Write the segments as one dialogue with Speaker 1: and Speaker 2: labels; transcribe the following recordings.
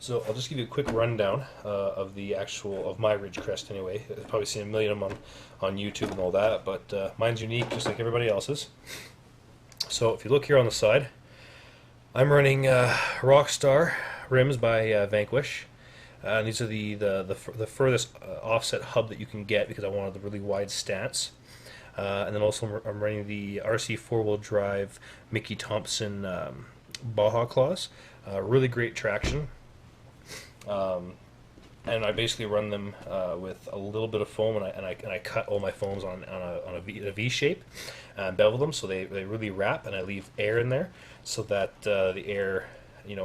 Speaker 1: So I'll just give you a quick rundown of my Ridge Crest anyway. You've probably seen a million of them on YouTube and all that, but mine's unique just like everybody else's. So if you look here on the side, I'm running Rockstar rims by Vanquish. These are the furthest offset hub that you can get because I wanted the really wide stance. And then also I'm running the RC four-wheel drive Mickey Thompson Baja Claws. Really great traction. And I basically run them with a little bit of foam, and I cut all my foams on a V shape and bevel them so they really wrap, and I leave air in there so that the air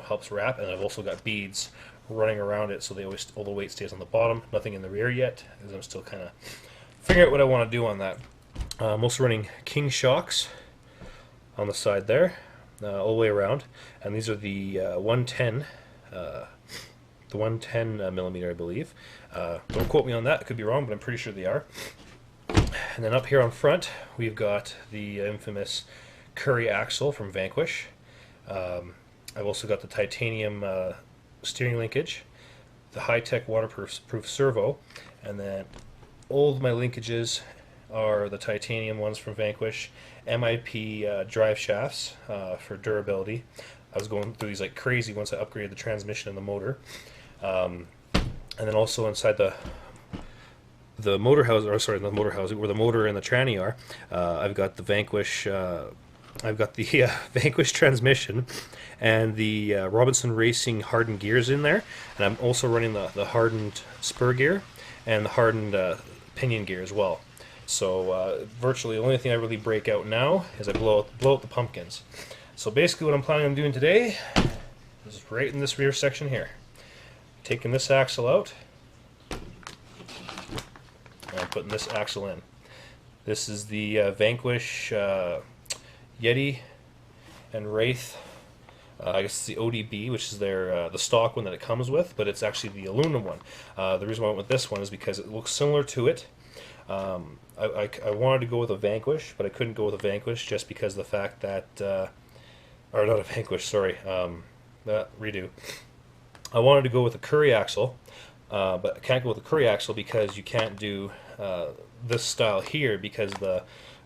Speaker 1: helps wrap. And I've also got beads running around it so all the weight stays on the bottom. Nothing in the rear yet, as I'm still kind of figuring out what I want to do on that. I'm also running King shocks on the side there, all the way around, and these are the 110. The 110 millimeter, I believe. Don't quote me on that, I could be wrong, but I'm pretty sure they are. And then up here on front, we've got the infamous Curry axle from Vanquish. I've also got the titanium steering linkage, the high-tech waterproof servo, and then all of my linkages are the titanium ones from Vanquish, MIP drive shafts for durability. I was going through these like crazy once I upgraded the transmission and the motor. And then also inside the motor house, or sorry, the motor house, where the motor and the tranny are, I've got the Vanquish. I've got the Vanquish transmission and the Robinson Racing hardened gears in there, and I'm also running the hardened spur gear and the hardened pinion gear as well. So virtually the only thing I really break out now is I blow out the pumpkins. So basically what I'm planning on doing today is right in this rear section here. Taking this axle out and putting this axle in. This is the Vanquish Yeti and Wraith. I guess it's the ODB, which is the stock one that it comes with, but it's actually the aluminum one. The reason why I went with this one is because it looks similar to it. I wanted to go with a Vanquish, but I couldn't go with a Vanquish just because of the fact that, or not a Vanquish, sorry, redo. I wanted to go with a Curry axle, but I can't go with a Curry axle because you can't do this style here because the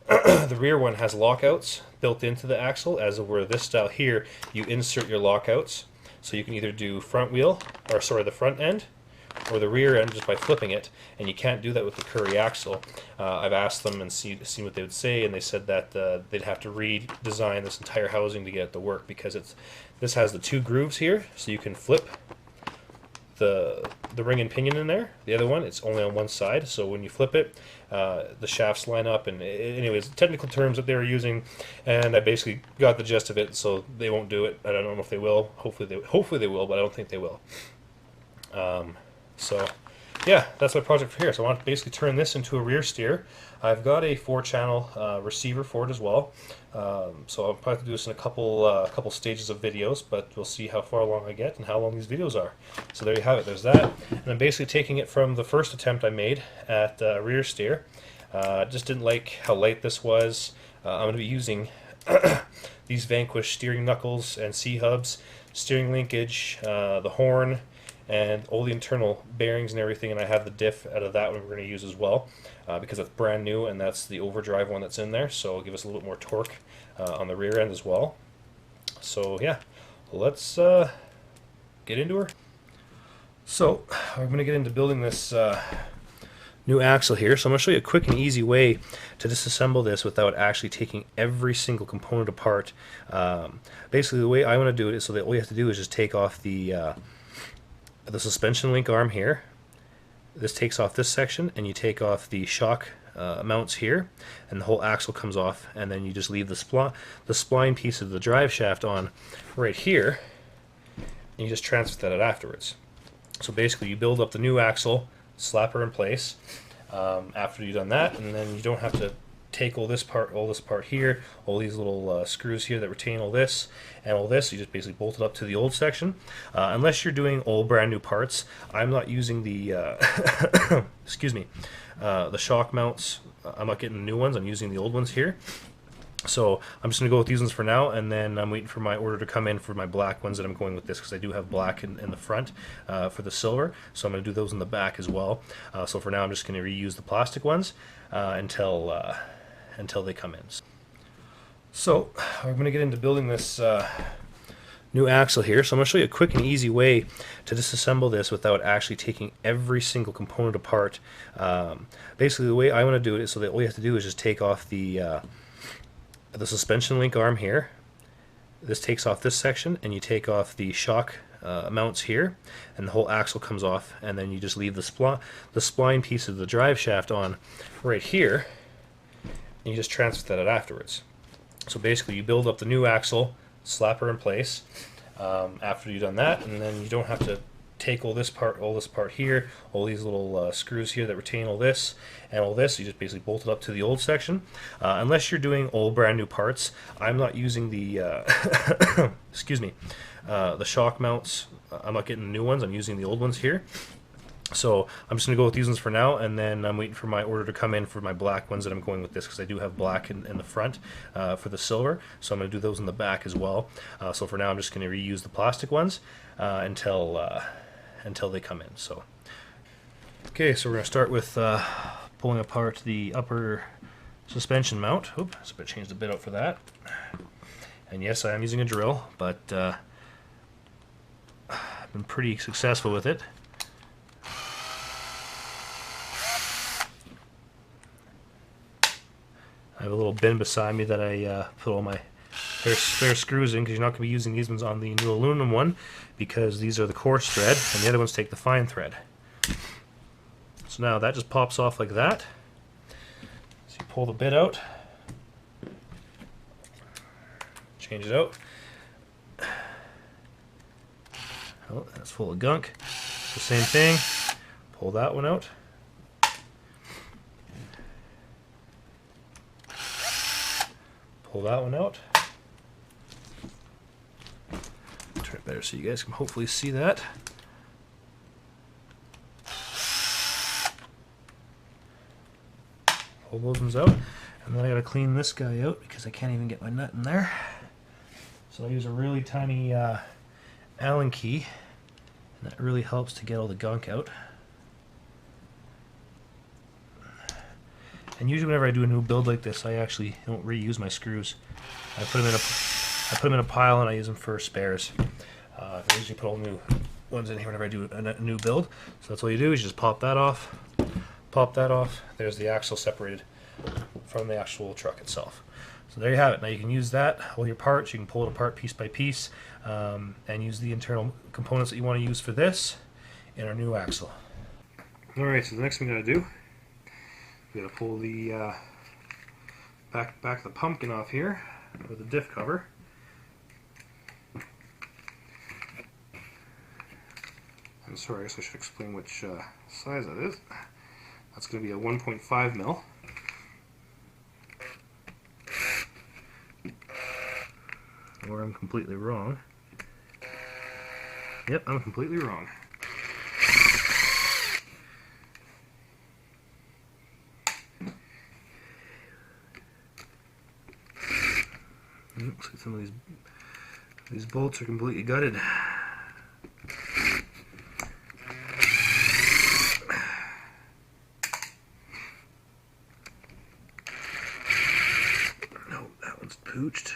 Speaker 1: the rear one has lockouts built into the axle, as where this style here you insert your lockouts, so you can either do the front end or the rear end just by flipping it, and you can't do that with the Curry axle. I've asked them and seen what they would say, and they said that they'd have to redesign this entire housing to get it to work because this has the two grooves here, so you can flip the ring and pinion in there. The other one, it's only on one side, so when you flip it, the shafts line up. And anyways, technical terms that they were using, and I basically got the gist of it. So they won't do it. I don't know if they will. Hopefully they will, but I don't think they will. So yeah, that's my project for here. So I want to basically turn this into a rear steer. I've got a 4-channel receiver for it as well. So I'll probably have to do this in a couple stages of videos, but we'll see how far along I get and how long these videos are. So there you have it. There's that. And I'm basically taking it from the first attempt I made at rear steer. Just didn't like how light this was. I'm going to be using these Vanquish steering knuckles and C-hubs, steering linkage, the horn, and all the internal bearings and everything, and I have the diff out of that one we're going to use as well because it's brand new, and that's the overdrive one that's in there, so it'll give us a little bit more torque on the rear end as well. So yeah, let's get into her. So we're going to get into building this new axle here. So I'm going to show you a quick and easy way to disassemble this without actually taking every single component apart. Basically the way I want to do it is so that all you have to do is just take off the suspension link arm here. This takes off this section, and you take off the shock mounts here, and the whole axle comes off, and then you just leave the spline piece of the drive shaft on right here, and you just transfer that out afterwards. So basically you build up the new axle, slap her in place after you've done that, and then you don't have to take all this part here, all these little screws here that retain all this and all this. You just basically bolt it up to the old section. Unless you're doing all brand new parts, I'm not using the excuse me, the shock mounts. I'm not getting the new ones. I'm using the old ones here. So I'm just going to go with these ones for now, and then I'm waiting for my order to come in for my black ones that I'm going with this, because I do have black in the front for the silver, so I'm going to do those in the back as well. So for now I'm just going to reuse the plastic ones until they come in. So I'm going to get into building this new axle here. So I'm going to show you a quick and easy way to disassemble this without actually taking every single component apart. Basically the way I want to do it is so that all you have to do is just take off the suspension link arm here. This takes off this section, and you take off the shock mounts here, and the whole axle comes off, and then you just leave the spline piece of the drive shaft on right here, and you just transfer that out afterwards. So basically you build up the new axle, slap her in place after you've done that, and then you don't have to take all this part here, all these little screws here that retain all this and all this. You just basically bolt it up to the old section. Unless you're doing all brand new parts, I'm not using the excuse me, the shock mounts. I'm not getting the new ones. I'm using the old ones here. So I'm just going to go with these ones for now, and then I'm waiting for my order to come in for my black ones that I'm going with this, because I do have black in the front for the silver, so I'm going to do those in the back as well. So for now I'm just going to reuse the plastic ones until they come in. So okay, so we're going to start with pulling apart the upper suspension mount. Oops, so I changed the bit out for that. And yes, I am using a drill, but I've been pretty successful with it. I have a little bin beside me that I put all my spare screws in, because you're not going to be using these ones on the new aluminum one, because these are the coarse thread and the other ones take the fine thread. So now that just pops off like that. So you pull the bit out, change it out. Oh, that's full of gunk. The same thing, pull that one out. Pull that one out. Turn it better so you guys can hopefully see that. Pull those ones out. And then I gotta clean this guy out because I can't even get my nut in there. So I use a really tiny Allen key, and that really helps to get all the gunk out. And usually whenever I do a new build like this, I actually don't reuse my screws. I put them in a pile, and I use them for spares. I usually put all new ones in here whenever I do a new build. So that's all you do is just pop that off. Pop that off. There's the axle separated from the actual truck itself. So there you have it. Now you can use that, all your parts, you can pull it apart piece by piece, and use the internal components that you want to use for this in our new axle. Alright, so the next thing we got to do, we got to pull the back the pumpkin off here with the diff cover. I'm sorry, I guess I should explain which size that is. That's going to be a 1.5 mil. Or I'm completely wrong. Yep, I'm completely wrong. Looks like some of these bolts are completely gutted. No, that one's pooched.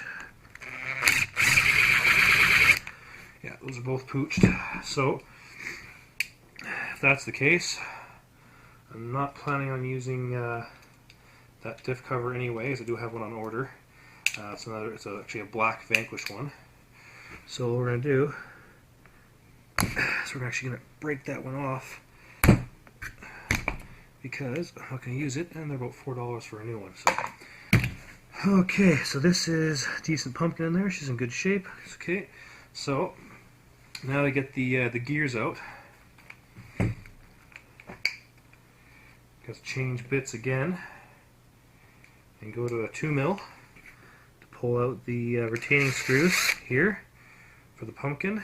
Speaker 1: Yeah, those are both pooched. So, if that's the case, I'm not planning on using that diff cover anyways. I do have one on order. It's actually a black Vanquish one. So what we're going to do is we're actually going to break that one off, because I'm not going to use it, and they're about $4 for a new one. So, okay, so this is a decent pumpkin in there. She's in good shape. It's okay. So now to get the gears out. Got to change bits again and go to a 2 mil. Pull out the retaining screws here for the pumpkin.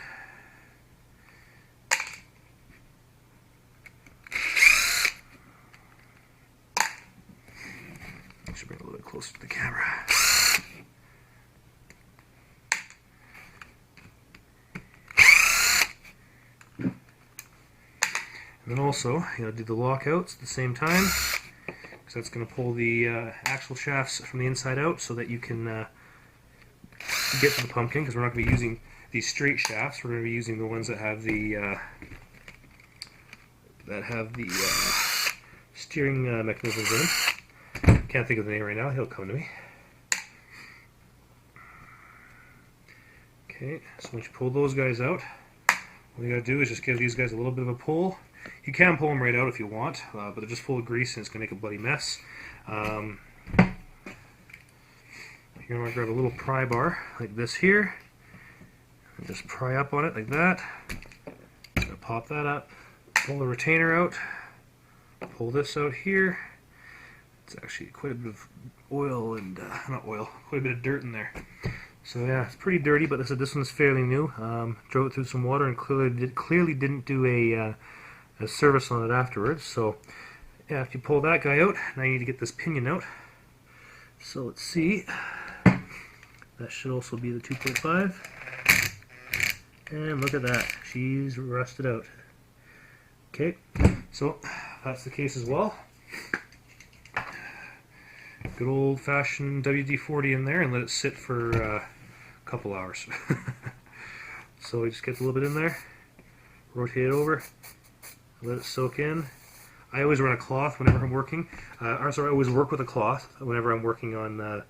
Speaker 1: I should bring it a little bit closer to the camera. And then also, you gotta do the lockouts at the same time, because that's gonna pull the axle shafts from the inside out so that you can get to the pumpkin, because we're not gonna be using these straight shafts. We're gonna be using the ones that have the steering mechanisms in them. Can't think of the name right now. He'll come to me. Okay, so once you pull those guys out, what you gotta do is just give these guys a little bit of a pull. You can pull them right out if you want, but they're just full of grease and it's gonna make a bloody mess. You're gonna want to grab a little pry bar like this here, and just pry up on it like that. Pop that up, pull the retainer out, pull this out here. It's actually quite a bit of oil and not oil, quite a bit of dirt in there. So yeah, it's pretty dirty, but this one's fairly new. Drove it through some water and clearly didn't do a service on it afterwards. So yeah, if you pull that guy out, now you need to get this pinion out. So let's see. That should also be the 2.5. And look at that, she's rusted out. Okay, so that's the case as well. Good old-fashioned WD-40 in there and let it sit for a couple hours. So we just get a little bit in there, rotate it over, let it soak in. I always run a cloth whenever I'm working. I always work with a cloth whenever I'm working on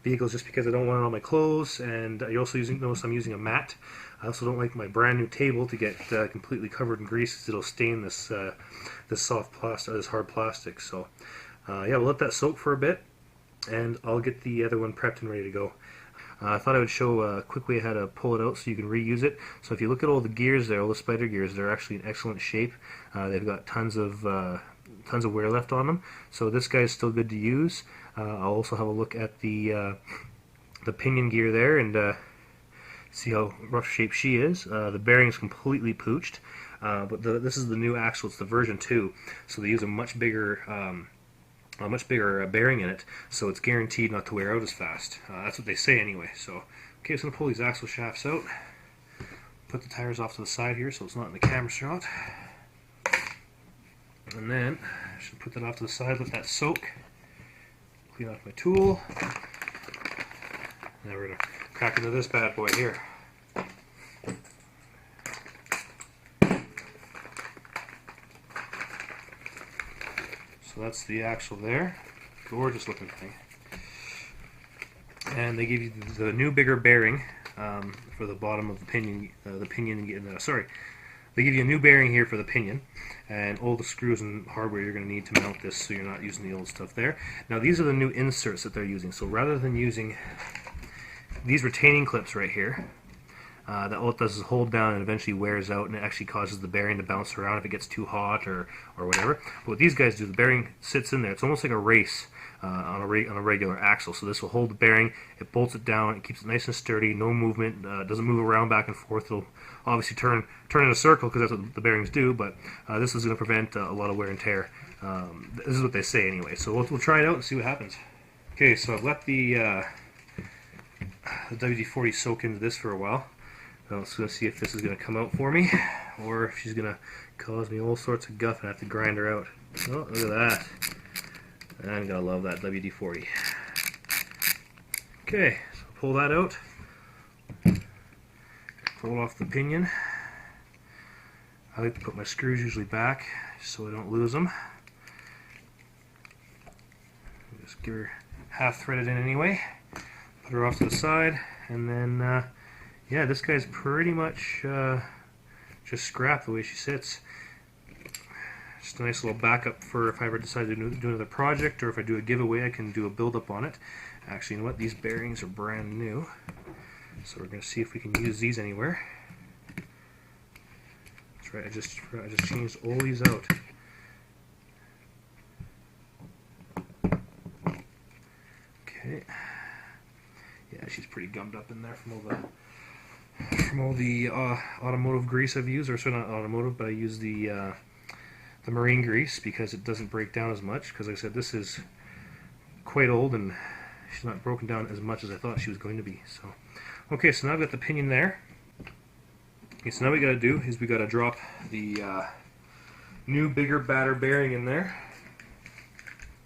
Speaker 1: vehicles, just because I don't want it on my clothes. And you also notice I'm using a mat. I also don't like my brand new table to get completely covered in grease. It'll stain this soft plastic, this hard plastic. So yeah, we'll let that soak for a bit, and I'll get the other one prepped and ready to go. I thought I would show quickly how to pull it out so you can reuse it. So if you look at all the gears there, all the spider gears, they're actually in excellent shape. They've got tons of wear left on them. So this guy's still good to use. I'll also have a look at the pinion gear there and see how rough shape she is. The bearing is completely pooched, but this is the new axle. It's the version 2, so they use a much bigger bearing in it, so it's guaranteed not to wear out as fast. That's what they say anyway. So, okay, so I'm going to pull these axle shafts out, put the tires off to the side here so it's not in the camera shot, and then I should put that off to the side, let that soak, clean off my tool. Now we're going to crack into this bad boy here. So that's the axle there. Gorgeous looking thing. And they give you the new bigger bearing for the bottom of the pinion. They give you a new bearing here for the pinion, and all the screws and hardware you're going to need to mount this, so you're not using the old stuff there. Now these are the new inserts that they're using. So rather than using these retaining clips right here, that all it does is hold down and eventually wears out, and it actually causes the bearing to bounce around if it gets too hot or whatever. But what these guys do, the bearing sits in there. It's almost like a race on a regular axle. So this will hold the bearing, it bolts it down, it keeps it nice and sturdy, no movement, doesn't move around back and forth. It'll obviously turn in a circle because that's what the bearings do, but this is going to prevent a lot of wear and tear. This is what they say anyway. So we'll try it out and see what happens. Okay, so I've let the WD-40 soak into this for a while. I'm just going to see if this is going to come out for me, or if she's going to cause me all sorts of guff and I have to grind her out. Oh, look at that. I'm going to love that WD-40. Okay, so pull that out. Pull off the pinion. I like to put my screws usually back so I don't lose them. Just give her half threaded in anyway. Put her off to the side, and then yeah, this guy's pretty much just scrap the way she sits. Just a nice little backup for if I ever decide to do another project, or if I do a giveaway, I can do a build-up on it. Actually, you know what? These bearings are brand new, so we're going to see if we can use these anywhere. That's right, I just changed all these out. Okay. Yeah, she's pretty gummed up in there from all the automotive grease I've used, or sorry, not automotive, but I use the marine grease because it doesn't break down as much. Because like I said, this is quite old and she's not broken down as much as I thought she was going to be. So, okay, so now I've got the pinion there. Okay, so now what we got to do is we got to drop the new, bigger, badder bearing in there.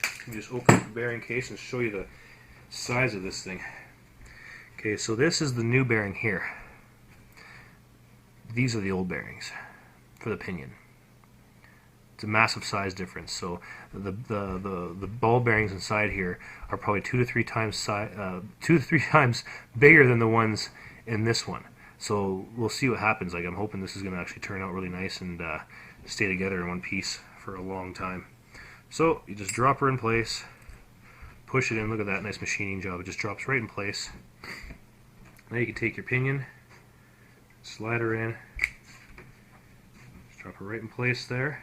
Speaker 1: Let me just open up the bearing case and show you the size of this thing. Okay, so this is the new bearing here. These are the old bearings for the pinion. It's a massive size difference. So the ball bearings inside here are probably 2 to 3 times bigger than the ones in this one. So we'll see what happens. Like, I'm hoping this is going to actually turn out really nice and stay together in one piece for a long time. So you just drop her in place, push it in. Look at that nice machining job. It just drops right in place. Now you can take your pinion, slide her in, just drop her right in place there.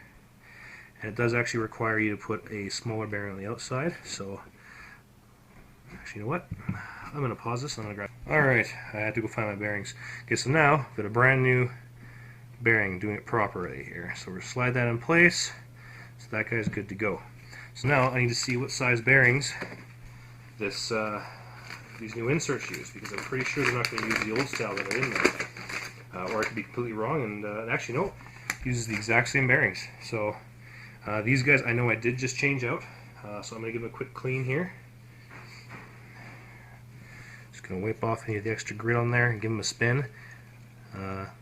Speaker 1: And it does actually require you to put a smaller bearing on the outside. So actually, you know what? I'm going to pause this and I'm going to grab. Alright, I had to go find my bearings. Okay, so now I've got a brand new bearing, doing it properly here. So we'll slide that in place. So that guy's good to go. So now I need to see what size bearings these new inserts use, because I'm pretty sure they're not going to use the old style that are in there. Or I could be completely wrong, and actually no, it uses the exact same bearings. So these guys I know I did just change out, so I'm going to give them a quick clean here. Just going to wipe off any of the extra grit on there and give them a spin.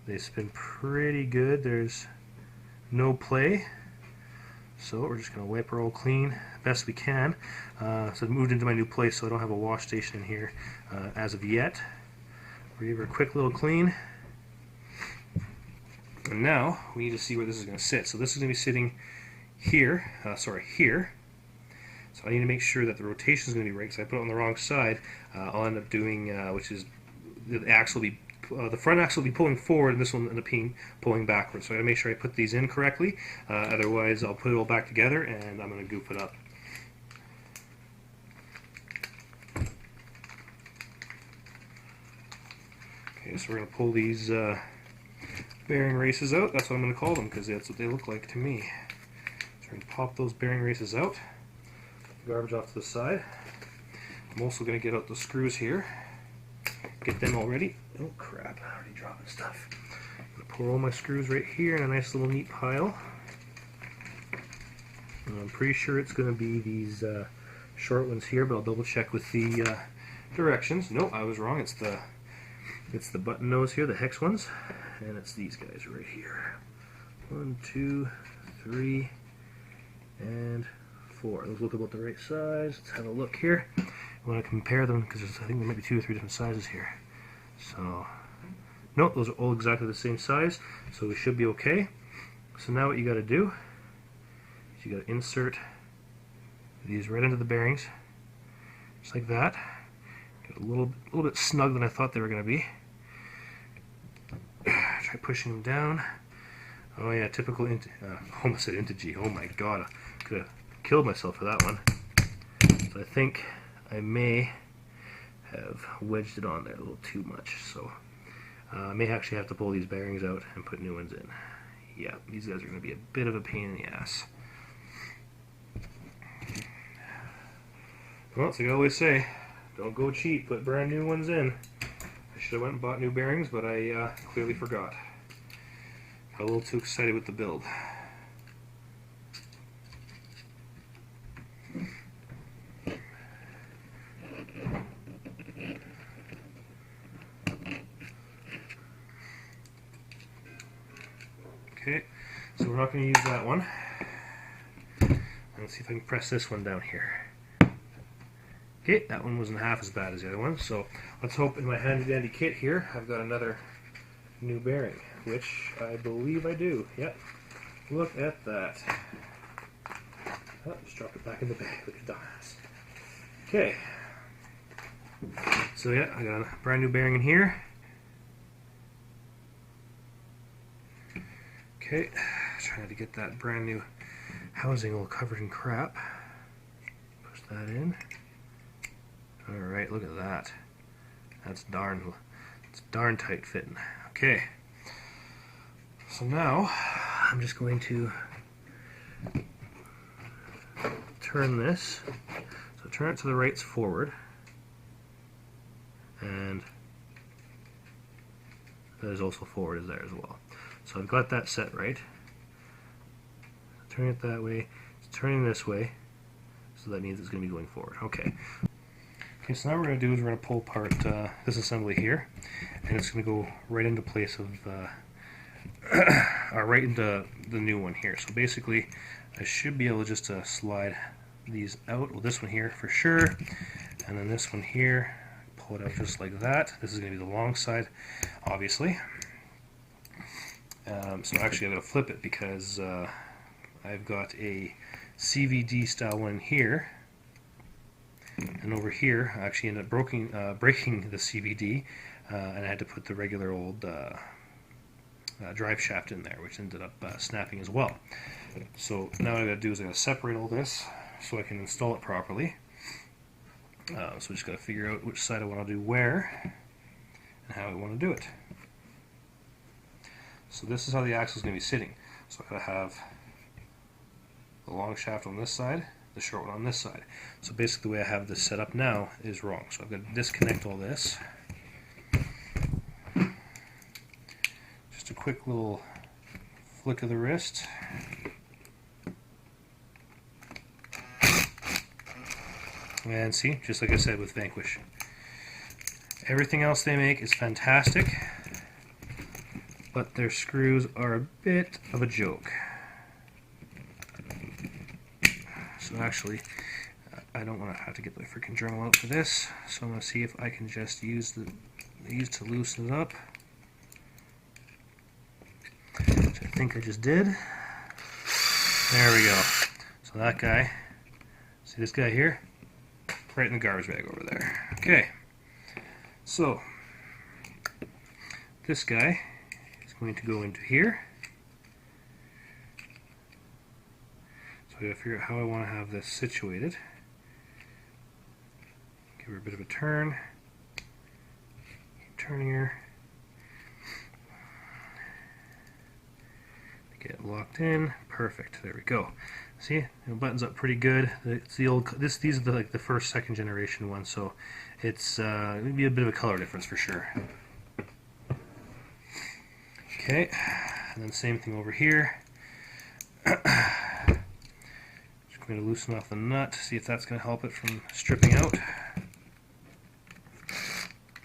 Speaker 1: They spin pretty good. There's no play. So we're just going to wipe her all clean best we can. So I've moved into my new place, so I don't have a wash station in here as of yet. We'll give her a quick little clean. And now we need to see where this is going to sit. So this is going to be sitting here, here. So I need to make sure that the rotation is going to be right, because I put it on the wrong side. I'll end up doing, which is, the axle will be, the front axle will be pulling forward, and this one will end up pulling backwards. So I got to make sure I put these in correctly. Otherwise, I'll put it all back together, and I'm going to goof it up. Okay, so we're going to pull these bearing races out. That's what I'm going to call them, because that's what they look like to me. So we're going to pop those bearing races out. Garbage off to the side. I'm also going to get out the screws here. Get them all ready. Oh crap, I'm already dropping stuff. I'm going to pour all my screws right here in a nice little neat pile. And I'm pretty sure it's going to be these short ones here, but I'll double check with the directions. No, I was wrong. It's the button nose here, the hex ones, and it's these guys right here. 1, 2, 3, and 4. Those look about the right size. Let's have a look here. I want to compare them, because I think there might be 2 or 3 different sizes here. So, nope, those are all exactly the same size, so we should be okay. So now what you got to do is you got to insert these right into the bearings, just like that. Get a little bit snug than I thought they were going to be. Try pushing them down. Oh yeah, typical almost said Integy. Oh my god, I could have killed myself for that one. So I think I may have wedged it on there a little too much. So I may actually have to pull these bearings out and put new ones in. Yeah, these guys are going to be a bit of a pain in the ass. Well, as I always say, don't go cheap, put brand new ones in. I should have went and bought new bearings, but I clearly forgot. Got a little too excited with the build. Okay, so we're not going to use that one. Let's see if I can press this one down here. Okay, that one wasn't half as bad as the other one, so let's hope in my handy-dandy kit here I've got another new bearing, which I believe I do. Yep, look at that. Oh, just dropped it back in the bag, look at dumbass. Okay, so yeah, I got a brand new bearing in here. Okay, trying to get that brand new housing all covered in crap. Push that in. Alright, look at that. It's darn tight fitting. Okay. So now I'm just going to turn this. So turn it to the rights forward. And that is also forward is there as well. So I've got that set right. turning it that way, it's turning this way, so that means it's going to be going forward. Okay. Okay, so now what we're going to do is we're going to pull apart this assembly here, and it's going to go right into place of, right into the new one here. So basically, I should be able just to slide these out. Well, this one here for sure, and then this one here, pull it out just like that. This is going to be the long side, obviously. So actually I'm going to flip it because I've got a CVD style one here, and over here I actually ended up breaking the CVD, and I had to put the regular old drive shaft in there, which ended up snapping as well. So now what I got to do is I got to separate all this so I can install it properly. So I just got to figure out which side I want to do where and how I want to do it. So this is how the axle is going to be sitting. So I got to have the long shaft on this side, the short one on this side. So basically the way I have this set up now is wrong. So I've got to disconnect all this. Just a quick little flick of the wrist. And see, just like I said with Vanquish, everything else they make is fantastic, but their screws are a bit of a joke. So actually, I don't want to have to get the freaking Dremel out for this, so I'm going to see if I can just use these to loosen it up, which I think I just did. There we go. So that guy, see this guy here? Right in the garbage bag over there. Okay, so this guy is going to go into here. So I gotta figure out how I want to have this situated. Give her a bit of a turn. Keep turning her. Get locked in. Perfect. There we go. See, it buttons up pretty good. It's the old. These are like the first, second generation ones, so it's it'd be a bit of a color difference for sure. Okay, and then same thing over here. Just going to loosen off the nut, see if that's going to help it from stripping out.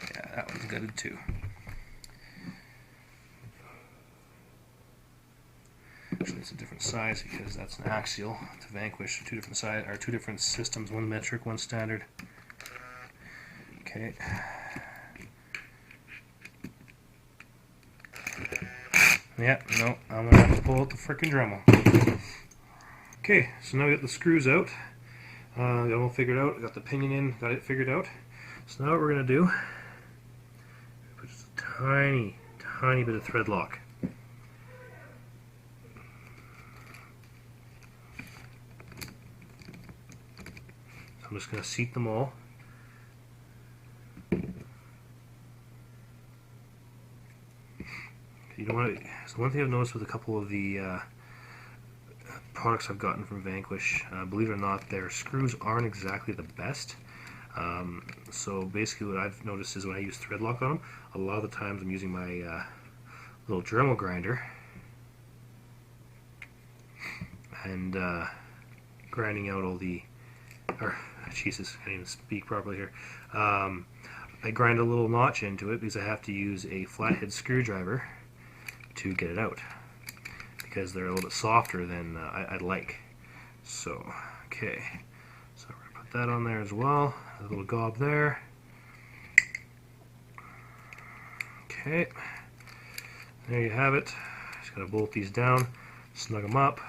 Speaker 1: Yeah, that one's gutted too. Actually, it's a different size because that's an axial to Vanquish. Two different systems, one metric, one standard. Okay. Yeah, no, I'm gonna have to pull out the frickin' Dremel. Okay, so now we got the screws out. Got it all figured out. Got the pinion in. Got it figured out. So now what we're gonna do? Put just a tiny bit of thread lock. I'm just going to seat them all. You don't want to. So one thing I've noticed with a couple of the products I've gotten from Vanquish, believe it or not, their screws aren't exactly the best. So basically, what I've noticed is when I use thread lock on them, a lot of the times I'm using my little Dremel grinder and grinding out all the. Jesus, I can't even speak properly here. I grind a little notch into it because I have to use a flathead screwdriver to get it out because they're a little bit softer than I'd like. So, okay. So we're going to put that on there as well. A little gob there. Okay. There you have it. Just got to bolt these down, snug them up.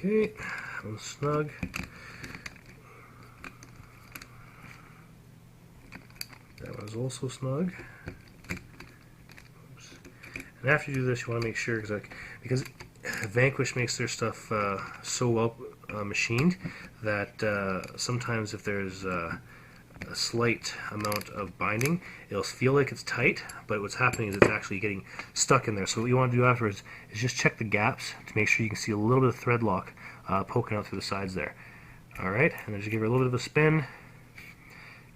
Speaker 1: Okay, that one's snug. That one's also snug. Oops. And after you do this, you want to make sure because Vanquish makes their stuff so machined that sometimes if there's a slight amount of binding, it'll feel like it's tight, but what's happening is it's actually getting stuck in there. So what you want to do afterwards is just check the gaps to make sure you can see a little bit of thread lock poking out through the sides there. Alright, and then just give her a little bit of a spin.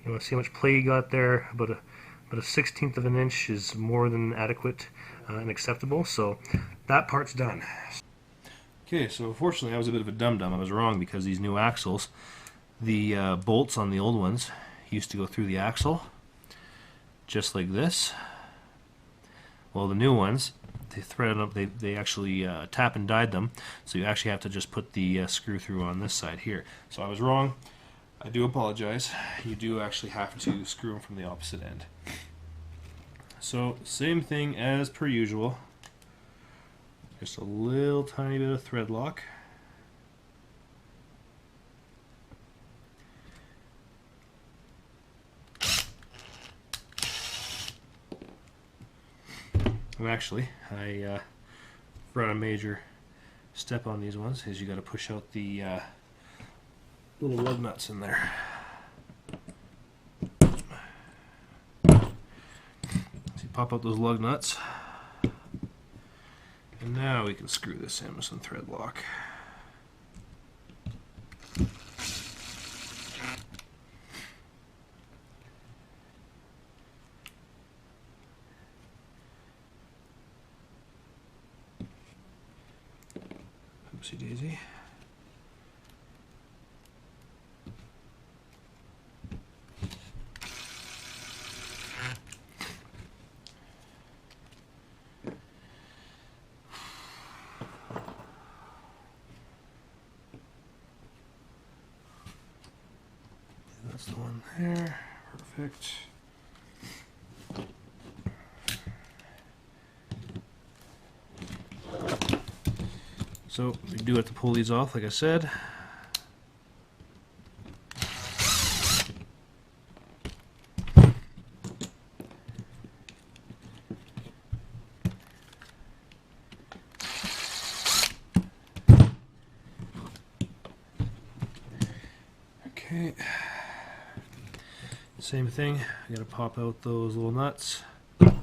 Speaker 1: You want to see how much play you got there. About a 1/16 of an inch is more than adequate and acceptable, so that part's done. Okay, so unfortunately I was a bit of a dum-dum. I was wrong because these new axles, the bolts on the old ones used to go through the axle just like this. Well, the new ones, they threaded up, they actually tap and died them, so you actually have to just put the screw through on this side here. So I was wrong. I do apologize. You do actually have to screw them from the opposite end. So same thing as per usual. Just a little tiny bit of thread lock. Well, actually, I forgot a major step on these ones, is you got to push out the little lug nuts in there. So you pop out those lug nuts, and now we can screw this in with some thread lock. Oopsie daisy. That's the one there. Perfect. So we do have to pull these off, like I said. Okay. Same thing. I gotta pop out those little nuts. Oh,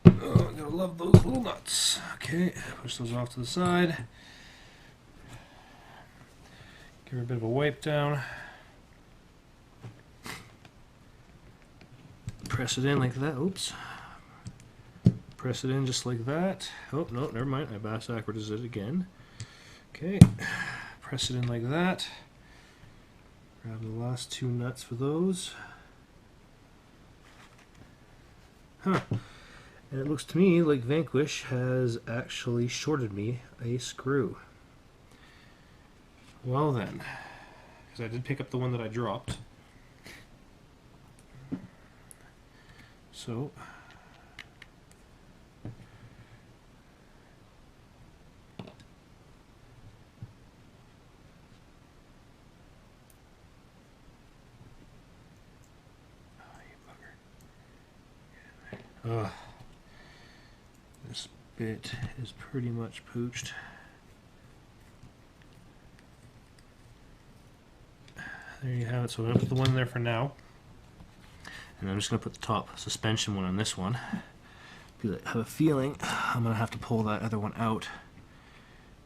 Speaker 1: I gotta love those little nuts. Okay, push those off to the side. Give her a bit of a wipe down. Press it in like that. Oops. Press it in just like that. Oh, no, never mind. I backwards it again. Okay. Press it in like that. Grab the last two nuts for those. Huh. And it looks to me like Vanquish has actually shorted me a screw. Well then, because I did pick up the one that I dropped. So, this bit is pretty much pooched. There you have it. So I'm going to put the one there for now. And I'm just going to put the top suspension one on this one. Because I have a feeling I'm going to have to pull that other one out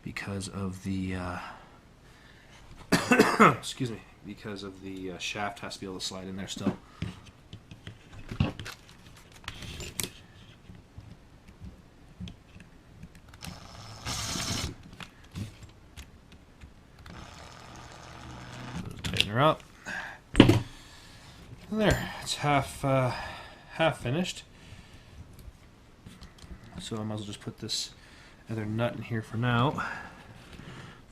Speaker 1: because of the excuse me, because of the shaft has to be able to slide in there still. Her up. There, it's half finished. So I might as well just put this other nut in here for now.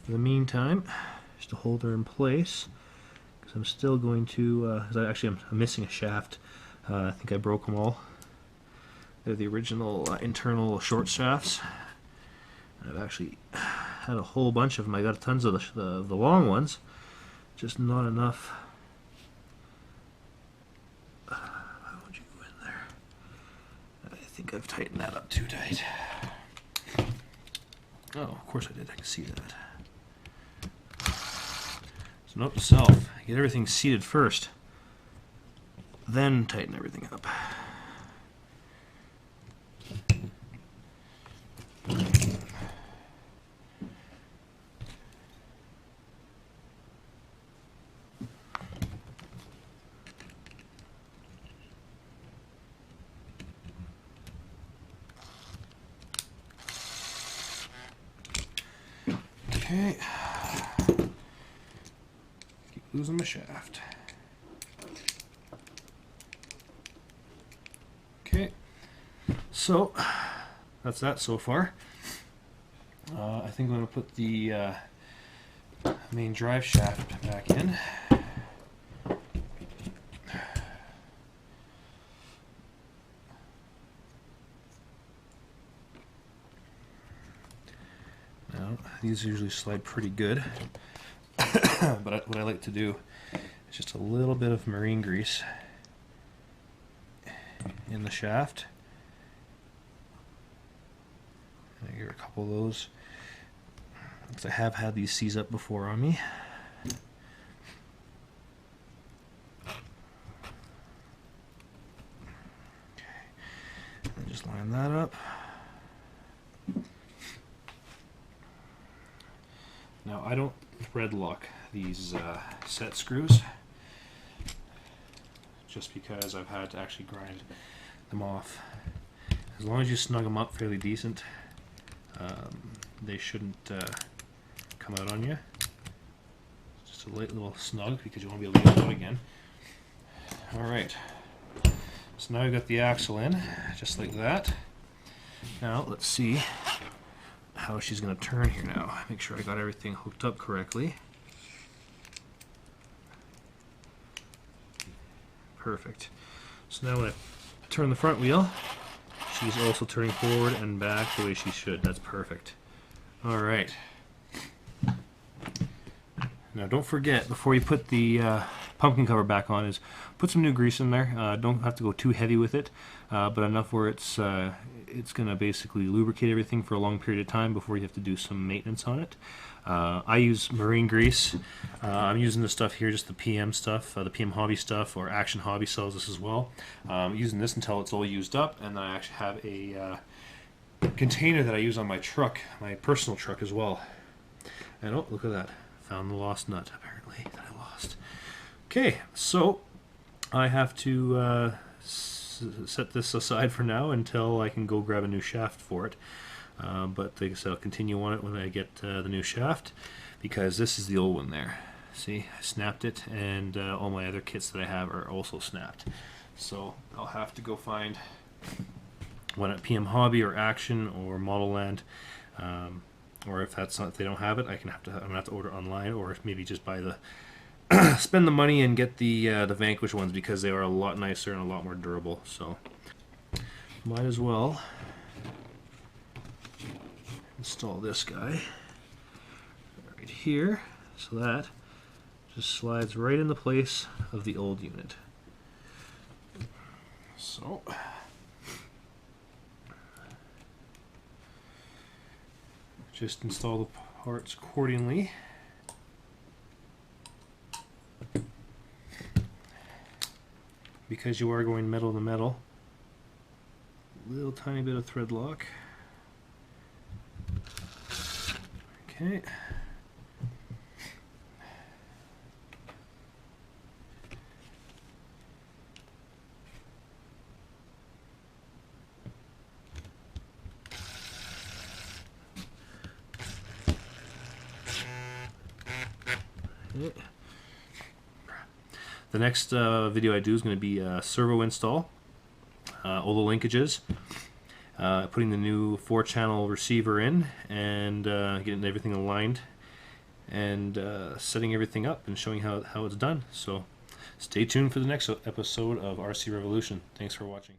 Speaker 1: For the meantime, just to hold her in place, because I'm still going to. I'm missing a shaft. I think I broke them all. They're the original internal short shafts. I've actually had a whole bunch of them. I got tons of the long ones. Just not enough. How would you go in there? I think I've tightened that up too tight. Oh, of course I did. I can see that. So note to self, get everything seated first, then tighten everything up. Okay. Keep losing my shaft. Okay. So that's that so far. I think I'm going to put the main drive shaft back in. Now, these usually slide pretty good, but what I like to do is just a little bit of marine grease in the shaft. I get a couple of those, because I have had these seize up before on me. Okay, and just line that up. Now I don't thread lock these set screws, just because I've had to actually grind them off. As long as you snug them up fairly decent, they shouldn't come out on you. Just a light little snug, because you won't be able to get it out again. Alright, so now we've got the axle in, just like that. Now let's see how she's going to turn here now. Make sure I got everything hooked up correctly. Perfect. So now when I turn the front wheel, she's also turning forward and back the way she should. That's perfect. Alright. Now don't forget, before you put the pumpkin cover back on, is put some new grease in there. Don't have to go too heavy with it, but enough where it's going to basically lubricate everything for a long period of time before you have to do some maintenance on it. I use marine grease. I'm using this stuff here, just the PM stuff, the PM Hobby stuff, or Action Hobby sells this as well. I'm using this until it's all used up, and then I actually have a container that I use on my truck, my personal truck as well. And oh, look at that. Found the lost nut, apparently, that I lost. Okay, so I have to set this aside for now until I can go grab a new shaft for it. But like I said, I'll continue on it when I get the new shaft, because this is the old one there. See, I snapped it, and all my other kits that I have are also snapped. So I'll have to go find one at PM Hobby or Action or Model Land, or if that's not, if they don't have it, I'm gonna have to order online, or maybe just buy the spend the money and get the Vanquish ones, because they are a lot nicer and a lot more durable. So might as well install this guy right here, so that just slides right in the place of the old unit. So just install the parts accordingly. Because you are going metal to metal, little tiny bit of thread lock. Okay. The next video I do is going to be a servo install, all the linkages, putting the new 4-channel receiver in, and getting everything aligned, and setting everything up and showing how it's done. So stay tuned for the next episode of RC Revolution. Thanks for watching.